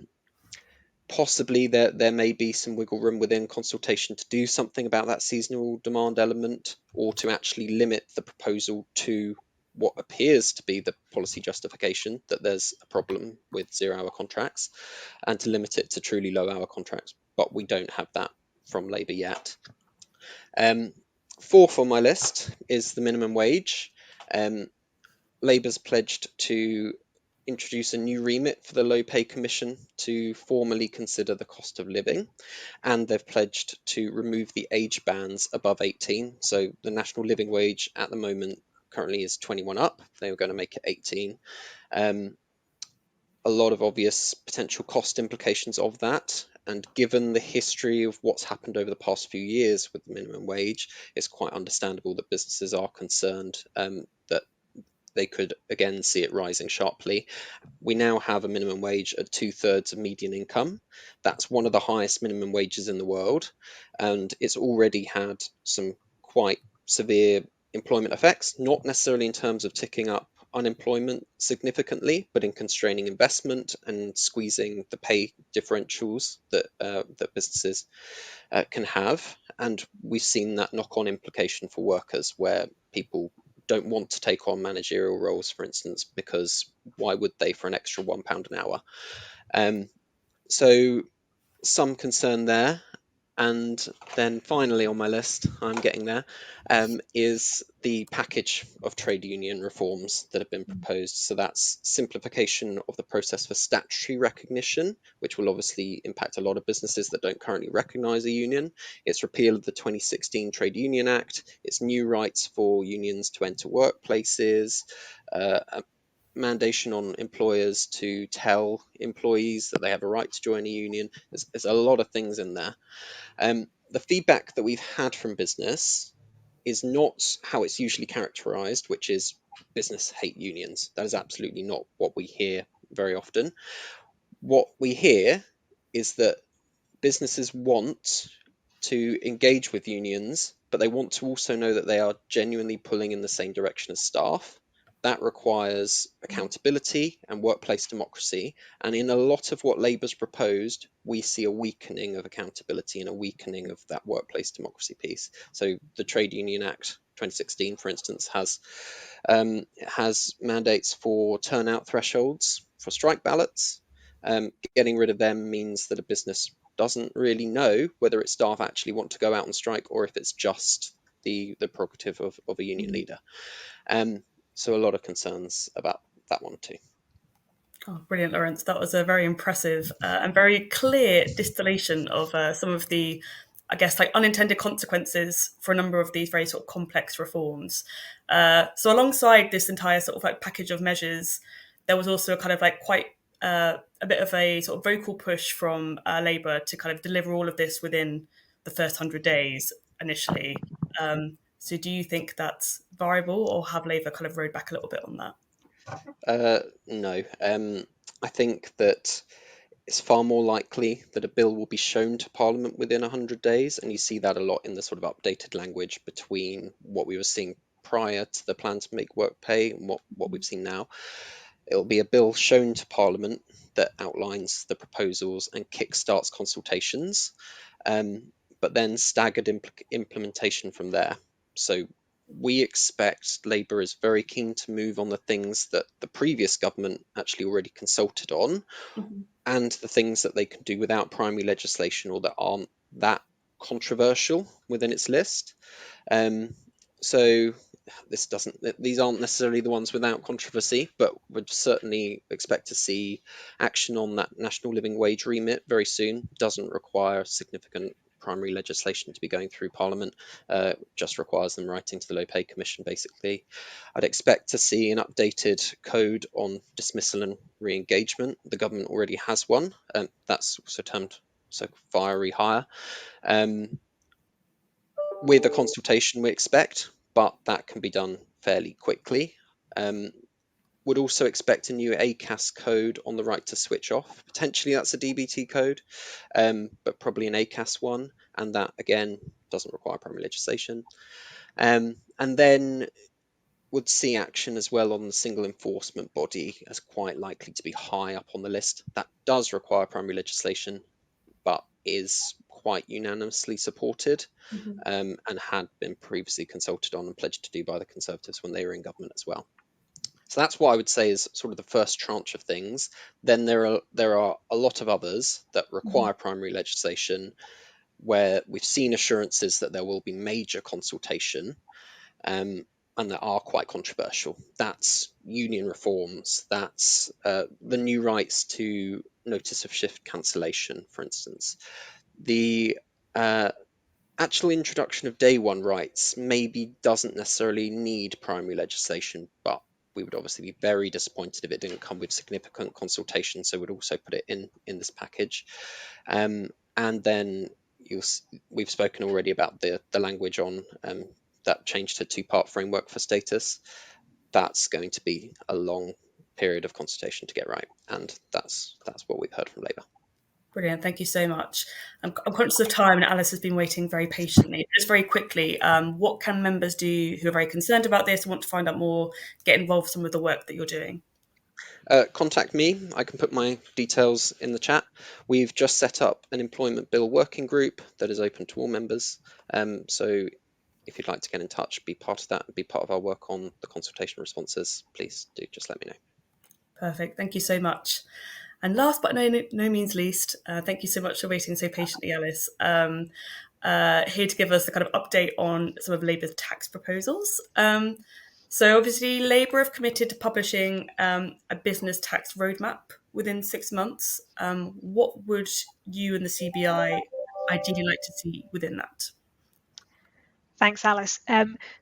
Possibly there may be some wiggle room within consultation to do something about that seasonal demand element, or to actually limit the proposal to what appears to be the policy justification that there's a problem with zero-hour contracts, and to limit it to truly low-hour contracts. But we don't have that from Labour yet. Fourth on my list is the minimum wage. Labour's pledged to introduce a new remit for the Low Pay Commission to formally consider the cost of living, and they've pledged to remove the age bands above 18. So the national living wage at the moment currently is 21 up. They were going to make it 18. A lot of obvious potential cost implications of that, and given the history of what's happened over the past few years with the minimum wage, it's quite understandable that businesses are concerned that they could again see it rising sharply. We now have a minimum wage at 2/3 of median income. That's one of the highest minimum wages in the world, and it's already had some quite severe employment effects, not necessarily in terms of ticking up unemployment significantly, but in constraining investment and squeezing the pay differentials that businesses can have. And we've seen that knock-on implication for workers, where people don't want to take on managerial roles, for instance, because why would they for an extra £1 an hour? So some concern there. And then finally on my list, I'm getting there, is the package of trade union reforms that have been proposed. So that's simplification of the process for statutory recognition, which will obviously impact a lot of businesses that don't currently recognise a union. It's repeal of the 2016 Trade Union Act. It's new rights for unions to enter workplaces, mandation on employers to tell employees that they have a right to join a union. There's a lot of things in there. The feedback that we've had from business is not how it's usually characterized, which is business hate unions. That is absolutely not what we hear very often. What we hear is that businesses want to engage with unions, but they want to also know that they are genuinely pulling in the same direction as staff. That requires accountability and workplace democracy. And in a lot of what Labour's proposed, we see a weakening of accountability and a weakening of that workplace democracy piece. So the Trade Union Act 2016, for instance, has mandates for turnout thresholds for strike ballots. Getting rid of them means that a business doesn't really know whether its staff actually want to go out on strike or if it's just the prerogative of a union leader. So a lot of concerns about that one too. Oh, brilliant, Laurence. That was a very impressive and very clear distillation of some of the, I guess, like unintended consequences for a number of these very sort of complex reforms. So alongside this entire sort of like package of measures, there was also a kind of like quite a bit of a sort of vocal push from Labour to kind of deliver all of this within the first 100 days initially. So do you think that's viable, or have Labour kind of rode back a little bit on that? No. I think that it's far more likely that a bill will be shown to Parliament within 100 days, and you see that a lot in the sort of updated language between what we were seeing prior to the plan to make work pay and what we've seen now. It'll be a bill shown to Parliament that outlines the proposals and kickstarts consultations, but then staggered implementation from there. So we expect Labour is very keen to move on the things that the previous government actually already consulted on, and the things that they can do without primary legislation or that aren't that controversial within its list. So these aren't necessarily the ones without controversy, but would certainly expect to see action on that national living wage remit very soon. Doesn't require significant primary legislation to be going through Parliament, just requires them writing to the Low Pay Commission, basically. I'd expect to see an updated code on dismissal and re-engagement. The government already has one, and that's also termed via rehire. With a consultation we expect, but that can be done fairly quickly. Would also expect a new ACAS code on the right to switch off. Potentially that's a DBT code, but probably an ACAS one, and that again doesn't require primary legislation. And then would see action as well on the single enforcement body as quite likely to be high up on the list. That does require primary legislation, but is quite unanimously supported, and had been previously consulted on and pledged to do by the Conservatives when they were in government as well. So that's what I would say is sort of the first tranche of things. Then there are a lot of others that require primary legislation, where we've seen assurances that there will be major consultation, and that are quite controversial. That's union reforms, that's the new rights to notice of shift cancellation, for instance. The actual introduction of day one rights maybe doesn't necessarily need primary legislation, but we would obviously be very disappointed if it didn't come with significant consultation, so we'd also put it in this package. And then we've spoken already about the language on that change to two-part framework for status. That's going to be a long period of consultation to get right, and that's what we've heard from Labour. Brilliant, thank you so much. I'm conscious of time, and Alice has been waiting very patiently. Just very quickly, what can members do who are very concerned about this, want to find out more, get involved with some of the work that you're doing? Contact me. I can put my details in the chat. We've just set up an employment bill working group that is open to all members. So if you'd like to get in touch, be part of that, be part of our work on the consultation responses, please do just let me know. Perfect, thank you so much. And last but no means least, thank you so much for waiting so patiently, Alice. Here to give us the kind of update on some of Labour's tax proposals. So obviously Labour have committed to publishing a business tax roadmap within 6 months. What would you and the CBI ideally like to see within that? Thanks, Alice.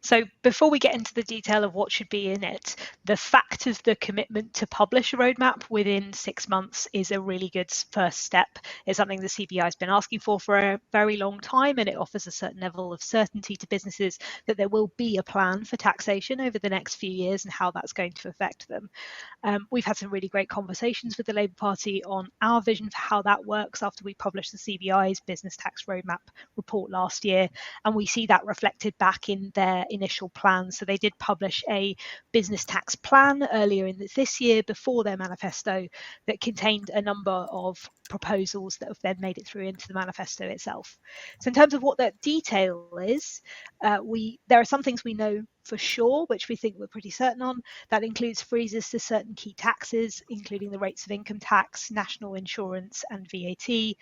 So before we get into the detail of what should be in it, the fact of the commitment to publish a roadmap within 6 months is a really good first step. It's something the CBI has been asking for a very long time, and it offers a certain level of certainty to businesses that there will be a plan for taxation over the next few years and how that's going to affect them. We've had some really great conversations with the Labour Party on our vision for how that works after we published the CBI's Business Tax Roadmap report last year, and we see that reflected back in their initial plans. So they did publish a business tax plan earlier in this year before their manifesto that contained a number of proposals that have then made it through into the manifesto itself. So in terms of what that detail is, there are some things we know for sure, which we think we're pretty certain on. That includes freezes to certain key taxes, including the rates of income tax, national insurance and VAT,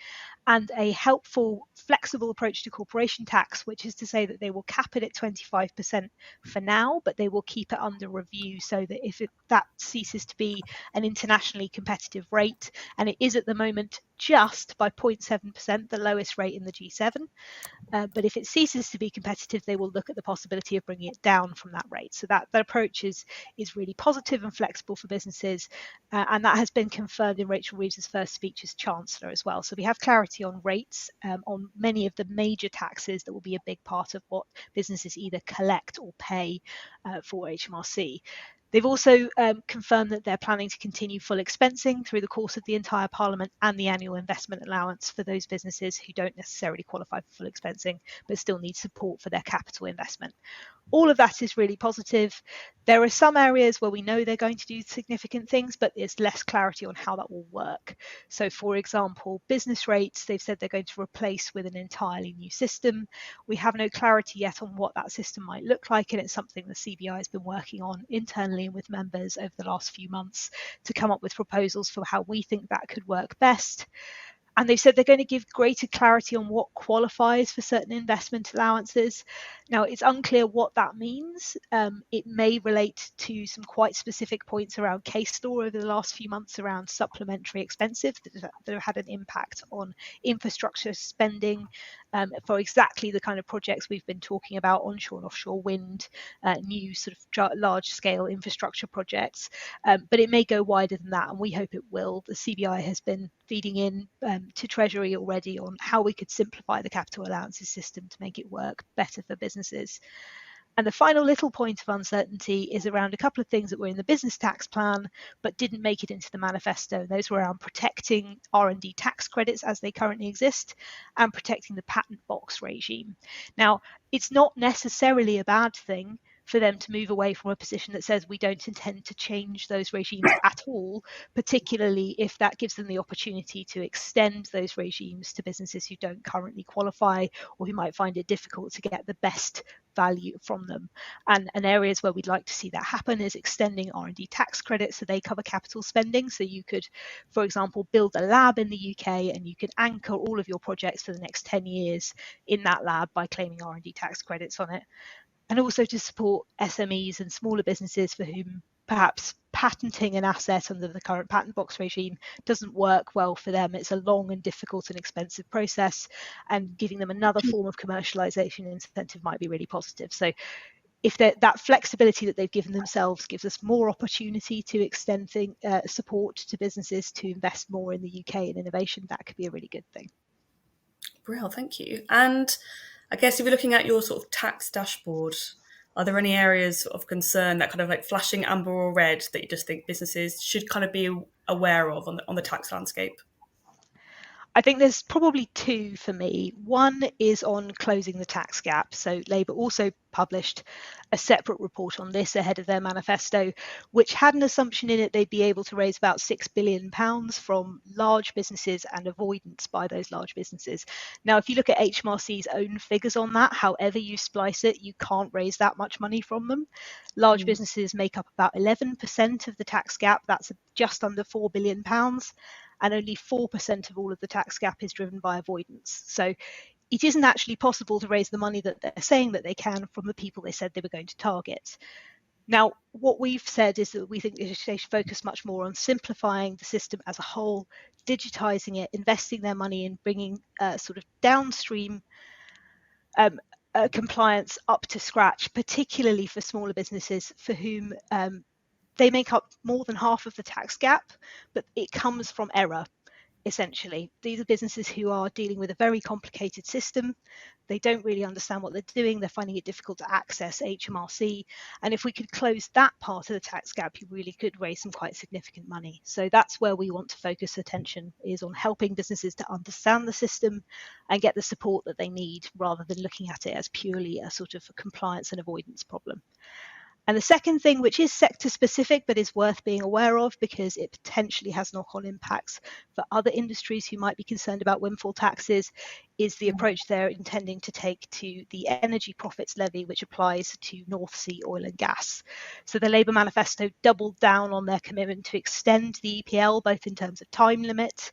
and a helpful, flexible approach to corporation tax, which is to say that they will cap it at 25% for now, but they will keep it under review so that if that ceases to be an internationally competitive rate, and it is at the moment just by 0.7%, the lowest rate in the G7. But if it ceases to be competitive, they will look at the possibility of bringing it down on from that rate. So that approach is really positive and flexible for businesses, and that has been confirmed in Rachel Reeves's first speech as Chancellor as well. So we have clarity on rates on many of the major taxes that will be a big part of what businesses either collect or pay for HMRC. They've also confirmed that they're planning to continue full expensing through the course of the entire Parliament and the annual investment allowance for those businesses who don't necessarily qualify for full expensing but still need support for their capital investment. All of that is really positive. There are some areas where we know they're going to do significant things, but there's less clarity on how that will work. So, for example, business rates, they've said they're going to replace with an entirely new system. We have no clarity yet on what that system might look like, and it's something the CBI has been working on internally with members over the last few months to come up with proposals for how we think that could work best. And they've said they're going to give greater clarity on what qualifies for certain investment allowances. Now, it's unclear what that means. It may relate to some quite specific points around case law over the last few months around supplementary expenses that have had an impact on infrastructure spending for exactly the kind of projects we've been talking about, onshore and offshore wind, new sort of large-scale infrastructure projects. But it may go wider than that, and we hope it will. The CBI has been feeding in to Treasury already on how we could simplify the capital allowances system to make it work better for businesses. And the final little point of uncertainty is around a couple of things that were in the business tax plan but didn't make it into the manifesto. Those were around protecting R&D tax credits as they currently exist and protecting the patent box regime. Now, it's not necessarily a bad thing for them to move away from a position that says we don't intend to change those regimes at all, particularly if that gives them the opportunity to extend those regimes to businesses who don't currently qualify or who might find it difficult to get the best value from them. And areas where we'd like to see that happen is extending R&D tax credits so they cover capital spending. So you could, for example, build a lab in the UK and you could anchor all of your projects for the next 10 years in that lab by claiming R&D tax credits on it. And also to support SMEs and smaller businesses for whom perhaps patenting an asset under the current patent box regime doesn't work well for them. It's a long and difficult and expensive process, and giving them another form of commercialization incentive might be really positive. So if that flexibility that they've given themselves gives us more opportunity to extend support to businesses to invest more in the UK in innovation, that could be a really good thing. Brilliant, thank you. And I guess if you're looking at your sort of tax dashboard, are there any areas of concern, that kind of like flashing amber or red, that you just think businesses should kind of be aware of on the tax landscape? I think there's probably two for me. One is on closing the tax gap. So Labour also published a separate report on this ahead of their manifesto, which had an assumption in it they'd be able to raise about £6 billion from large businesses and avoidance by those large businesses. Now, if you look at HMRC's own figures on that, however you splice it, you can't raise that much money from them. Large businesses make up about 11% of the tax gap. That's just under £4 billion. And only 4% of all of the tax gap is driven by avoidance. So it isn't actually possible to raise the money that they're saying that they can from the people they said they were going to target. Now, what we've said is that we think they should focus much more on simplifying the system as a whole, digitizing it, investing their money in bringing sort of downstream compliance up to scratch, particularly for smaller businesses for whom they make up more than half of the tax gap, but it comes from error, essentially. These are businesses who are dealing with a very complicated system. They don't really understand what they're doing. They're finding it difficult to access HMRC. And if we could close that part of the tax gap, you really could raise some quite significant money. So that's where we want to focus attention, is on helping businesses to understand the system and get the support that they need, rather than looking at it as purely a sort of a compliance and avoidance problem. And the second thing, which is sector specific but is worth being aware of because it potentially has knock-on impacts for other industries who might be concerned about windfall taxes, is the approach they're intending to take to the energy profits levy, which applies to North Sea oil and gas. So the Labour manifesto doubled down on their commitment to extend the EPL, both in terms of time limit,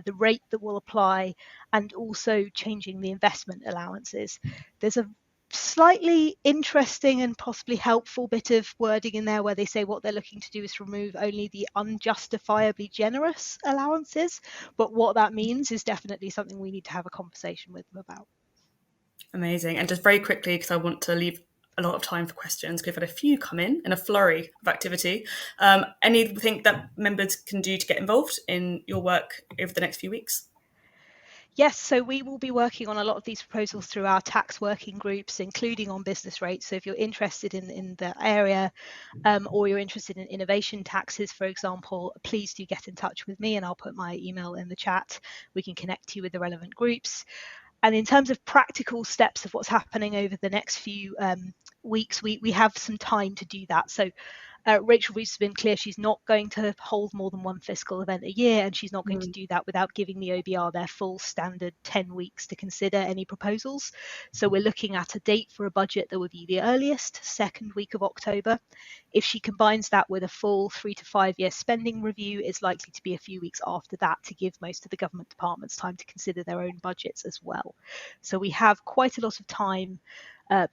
the rate that will apply, and also changing the investment allowances. There's a slightly interesting and possibly helpful bit of wording in there where they say what they're looking to do is remove only the unjustifiably generous allowances, but what that means is definitely something we need to have a conversation with them about. Amazing. And just very quickly, because I want to leave a lot of time for questions. We've had a few come in a flurry of activity. Anything that members can do to get involved in your work over the next few weeks? Yes, so we will be working on a lot of these proposals through our tax working groups, including on business rates. So if you're interested in the area, or you're interested in innovation taxes, for example, please do get in touch with me and I'll put my email in the chat. We can connect you with the relevant groups. And in terms of practical steps of what's happening over the next few weeks, we have some time to do that. So Rachel Reeves has been clear she's not going to hold more than one fiscal event a year, and she's not going to do that without giving the OBR their full standard 10 weeks to consider any proposals. So we're looking at a date for a budget that would be the earliest, second week of October. If she combines that with a full 3 to 5 year spending review, it's likely to be a few weeks after that to give most of the government departments time to consider their own budgets as well. So we have quite a lot of time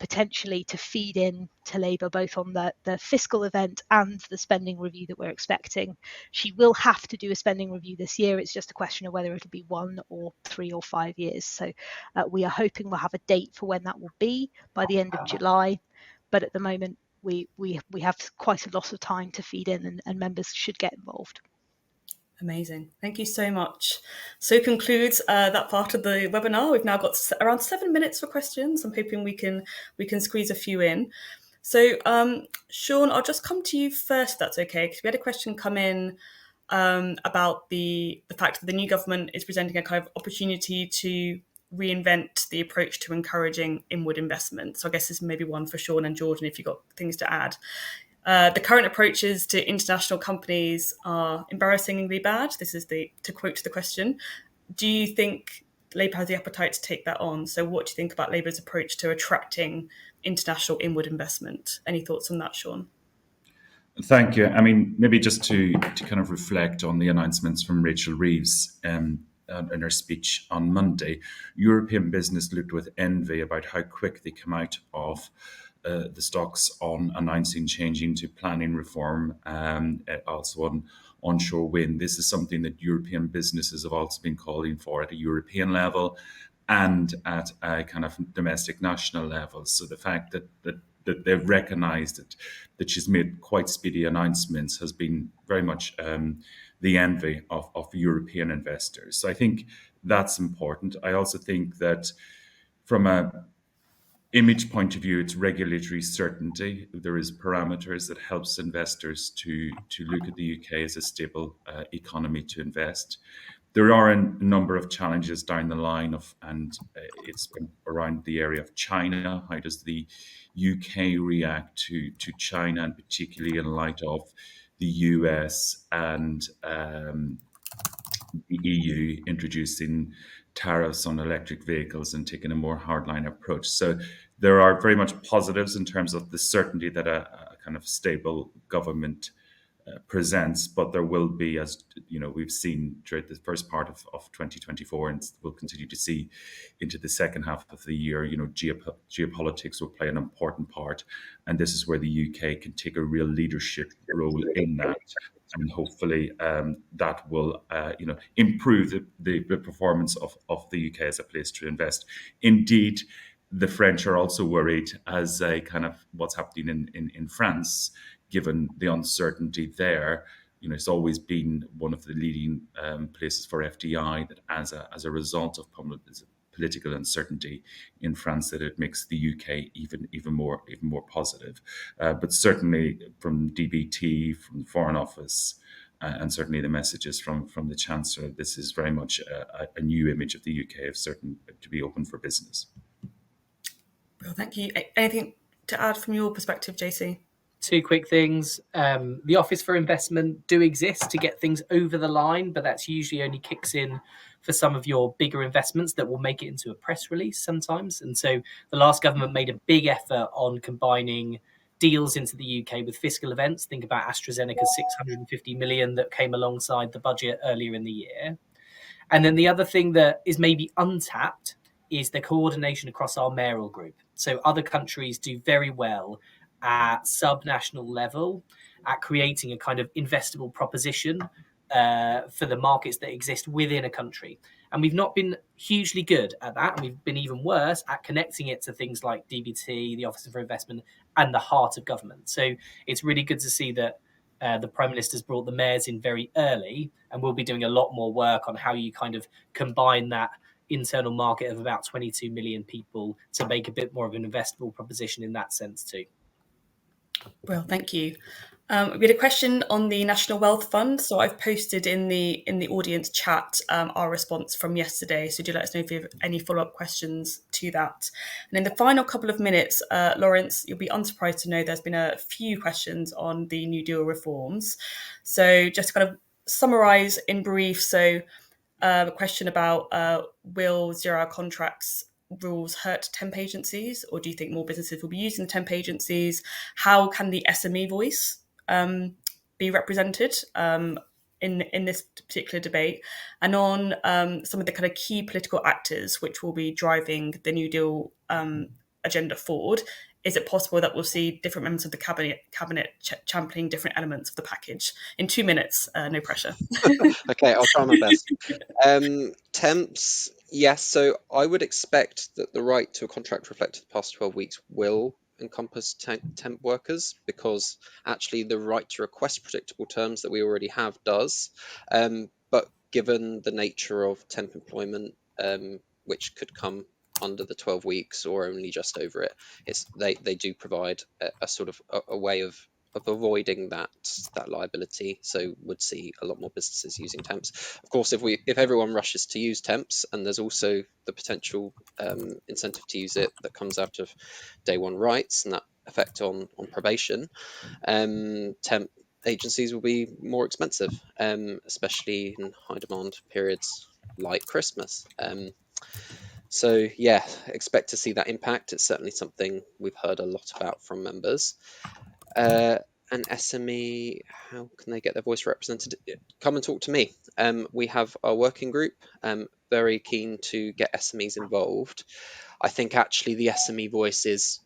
potentially to feed in to Labour, both on the fiscal event and the spending review that we're expecting. She will have to do a spending review this year. It's just a question of whether it'll be 1 or 3 or 5 years. So we are hoping we'll have a date for when that will be by the end of July. But at the moment, we have quite a lot of time to feed in, and members should get involved. Amazing. Thank you so much. So concludes that part of the webinar. We've now got around 7 minutes for questions. I'm hoping we can squeeze a few in. So Sean, I'll just come to you first, if that's okay, because we had a question come in about the fact that the new government is presenting a kind of opportunity to reinvent the approach to encouraging inward investment. So I guess this is maybe one for Sean and Jordan if you've got things to add. The current approaches to international companies are embarrassingly bad. This is to quote the question. Do you think Labour has the appetite to take that on? So what do you think about Labour's approach to attracting international inward investment? Any thoughts on that, Sean? Thank you. I mean, maybe just to kind of reflect on the announcements from Rachel Reeves in her speech on Monday, European business looked with envy about how quick they come out of the stocks on announcing changing to planning reform, also on onshore wind. This is something that European businesses have also been calling for at a European level and at a kind of domestic national level. So the fact that they've recognised that she's made quite speedy announcements has been very much the envy of European investors. So I think that's important. I also think that from a image point of view, it's regulatory certainty. There is parameters that helps investors to look at the UK as a stable economy to invest. There are a number of challenges down the line it's been around the area of China. How does the UK react to China, and particularly in light of the US and the EU introducing tariffs on electric vehicles and taking a more hardline approach. So there are very much positives in terms of the certainty that a kind of stable government presents, but there will be, as you know, we've seen throughout the first part of 2024, and we'll continue to see into the second half of the year, you know, geopolitics will play an important part, and this is where the UK can take a real leadership role in that. And hopefully that will, improve the performance of the UK as a place to invest. Indeed, the French are also worried as a kind of what's happening in France, given the uncertainty there. You know, it's always been one of the leading places for FDI, that as a result of political uncertainty in France, that it makes the UK even more positive. But certainly from DBT, from the Foreign Office, and certainly the messages from the Chancellor, this is very much a new image of the UK of certain to be open for business. Well, thank you. Anything to add from your perspective, JC? Two quick things. The Office for Investment do exist to get things over the line, but that's usually only kicks in for some of your bigger investments that will make it into a press release sometimes. And so the last government made a big effort on combining deals into the UK with fiscal events. Think about AstraZeneca's 650 million that came alongside the budget earlier in the year. And then the other thing that is maybe untapped is the coordination across our mayoral group. So other countries do very well at sub-national level at creating a kind of investable proposition for the markets that exist within a country. And we've not been hugely good at that. And we've been even worse at connecting it to things like DBT, the Office for Investment, and the heart of government. So it's really good to see that the Prime Minister's brought the mayors in very early, and we'll be doing a lot more work on how you kind of combine that internal market of about 22 million people to make a bit more of an investable proposition in that sense too. Well, thank you. We had a question on the National Wealth Fund, so I've posted in the audience chat our response from yesterday. So do let us know if you have any follow-up questions to that. And in the final couple of minutes, Laurence, you'll be unsurprised to know there's been a few questions on the New Deal reforms. So just to kind of summarise in brief, so a question about will zero-hour contracts rules hurt temp agencies, or do you think more businesses will be using the temp agencies? How can the SME voice be represented in this particular debate? And on some of the kind of key political actors which will be driving the New Deal agenda forward, is it possible that we'll see different members of the cabinet championing different elements of the package? In 2 minutes, no pressure. Okay, I'll try my best. Temps, yes. So I would expect that the right to a contract reflected the past 12 weeks will encompass temp workers, because actually the right to request predictable terms that we already have does. But given the nature of temp employment, which could come under the 12 weeks or only just over it, they do provide a sort of a way of avoiding that liability. So would see a lot more businesses using temps. Of course, if everyone rushes to use temps, and there's also the potential incentive to use it that comes out of day one rights and that effect on probation, temp agencies will be more expensive, especially in high demand periods like Christmas. So yeah, expect to see that impact. It's certainly something we've heard a lot about from members. An SME, how can they get their voice represented? Come and talk to me. We have our working group, very keen to get SMEs involved. I think actually the SME voice is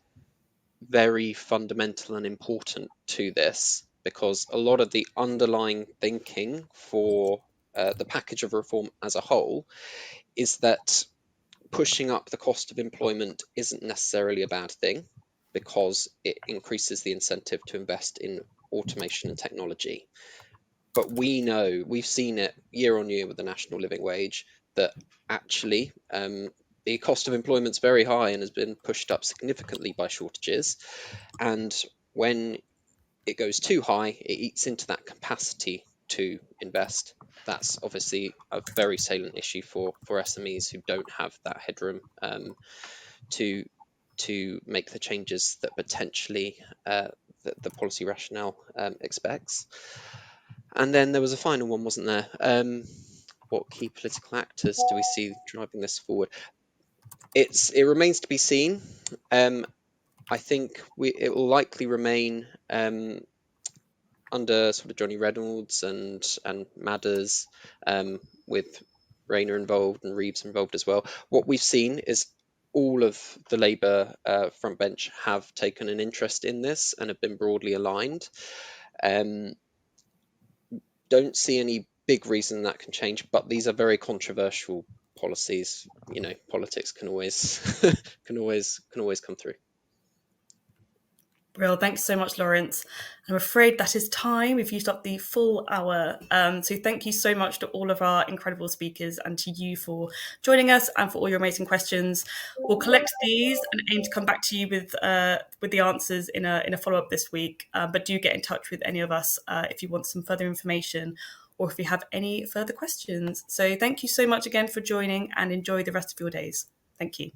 very fundamental and important to this, because a lot of the underlying thinking for the package of reform as a whole is that pushing up the cost of employment isn't necessarily a bad thing, because it increases the incentive to invest in automation and technology. But we know, we've seen it year on year with the national living wage, that actually the cost of employment is very high and has been pushed up significantly by shortages. And when it goes too high, it eats into that capacity to invest. That's obviously a very salient issue for SMEs who don't have that headroom to make the changes that potentially the policy rationale expects. And then there was a final one, wasn't there? What key political actors do we see driving this forward? It remains to be seen. I think it will likely remain under sort of Johnny Reynolds and Madders, with Rayner involved and Reeves involved as well. What we've seen is all of the Labour front bench have taken an interest in this and have been broadly aligned. Don't see any big reason that can change, but these are very controversial policies. You know, politics can always can always come through. Brill, thanks so much, Laurence. I'm afraid that is time. We've used up the full hour. So thank you so much to all of our incredible speakers and to you for joining us and for all your amazing questions. We'll collect these and aim to come back to you with the answers in a follow-up this week. But do get in touch with any of us if you want some further information or if you have any further questions. So thank you so much again for joining, and enjoy the rest of your days. Thank you.